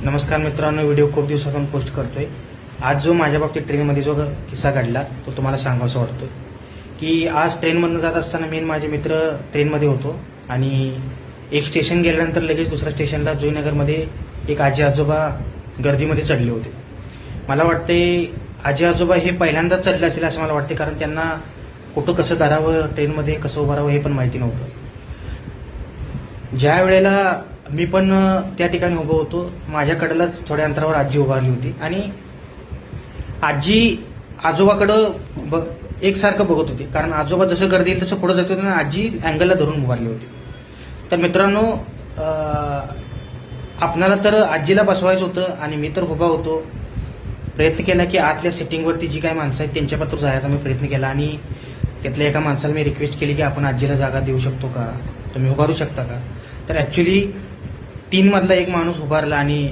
नमस्कार मित्रांनो, व्हिडिओ खूप दिवसातून पोस्ट करतोय। आज जो माझ्या बाबतीत ट्रेनमध्ये जो किस्सा घडला तो तुम्हाला सांगावासा वाटतोय की आज ट्रेनमधून जात असताना मी आणि माझे मित्र ट्रेनमध्ये होतो आणि एक स्टेशन गेल्यानंतर लगेच दुसऱ्या स्टेशनला जुईनगरमध्ये एक आजी आजोबा गर्दीमध्ये चढले होते। मला वाटते आजी आजोबा हे पहिल्यांदाच चढले असेल असं मला वाटते, कारण त्यांना कुठं कसं धरावं, ट्रेनमध्ये कसं उभं राहावं हे पण माहिती नव्हतं। ज्या वेळेला मी पण त्या ठिकाणी उभं होतो, माझ्याकडलाच थोड्या अंतरावर आजी उभारली होती आणि आजी आजोबाकडं एकसारखं बघत होती, कारण आजोबा जसं गर्दी येईल तसं पुढे जात होते आणि आजी अँगलला धरून उभारली होती। तर मित्रांनो, आपणाला तर आजीला बसवायचं होतं आणि मी तर उभा होतो। प्रयत्न केला की आतल्या सिटिंगवरती जी काही माणसं आहेत त्यांच्यापत्र जायचा मी प्रयत्न केला आणि त्यातल्या एका माणसाला मी रिक्वेस्ट केली की आपण आजीला जागा देऊ शकतो का, तुम्ही उभारू शकता का। तर ॲक्च्युली 3 मधला एक माणूस उभारला आणि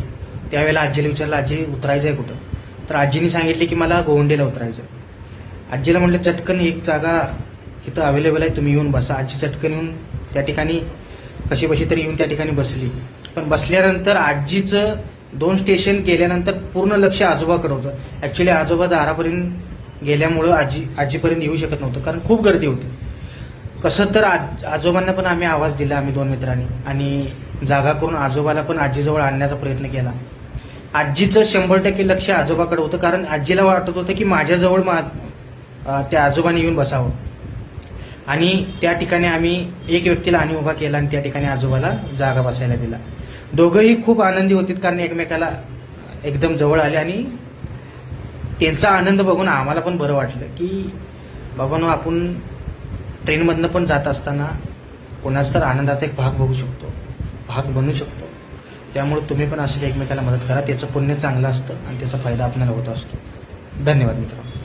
त्यावेळेला आजीला विचारलं, आजी उतरायचं आहे कुठं। तर आजीने सांगितले की मला गोवंडीला उतरायचं। आजीला म्हटलं चटकन एक जागा इथं अवेलेबल आहे, तुम्ही येऊन बसा। आजी चटकन येऊन त्या ठिकाणी कशी बशी तरी येऊन त्या ठिकाणी बसली। पण बसल्यानंतर आजीचं 2 स्टेशन गेल्यानंतर पूर्ण लक्ष आजोबाकडे होतं। ॲक्च्युली आजोबा दारापर्यंत गेल्यामुळं आजीपर्यंत येऊ शकत नव्हतं, कारण खूप गर्दी होती। कसं तर आजोबांना पण आम्ही आवाज दिला, आम्ही 2 मित्रांनी, आणि जागा करून आजोबाला पण आजीजवळ आणण्याचा प्रयत्न केला। आजीचं 100% लक्ष आजोबाकडे होतं, कारण आजीला वाटत होतं की माझ्याजवळ त्या आजोबांनी येऊन बसावं। आणि त्या ठिकाणी आम्ही एक व्यक्तीला आणि उभा केला आणि त्या ठिकाणी आजोबाला जागा बसायला दिला। दोघंही खूप आनंदी होते, कारण एकमेकाला एकदम जवळ आले आणि त्यांचा आनंद बघून आम्हाला पण बरं वाटलं की बाबांनो, आपण ट्रेनमधनं पण जात असताना कोणाचा तर आनंदाचा एक भाग बघू शकतो, भाग बनू शकतो। त्यामुळे तुम्ही पण असंच एकमेकाला मदत करा, त्याचं पुण्य चांगलं असतं आणि त्याचा फायदा आपल्याला होत असतो। धन्यवाद मित्रांनो।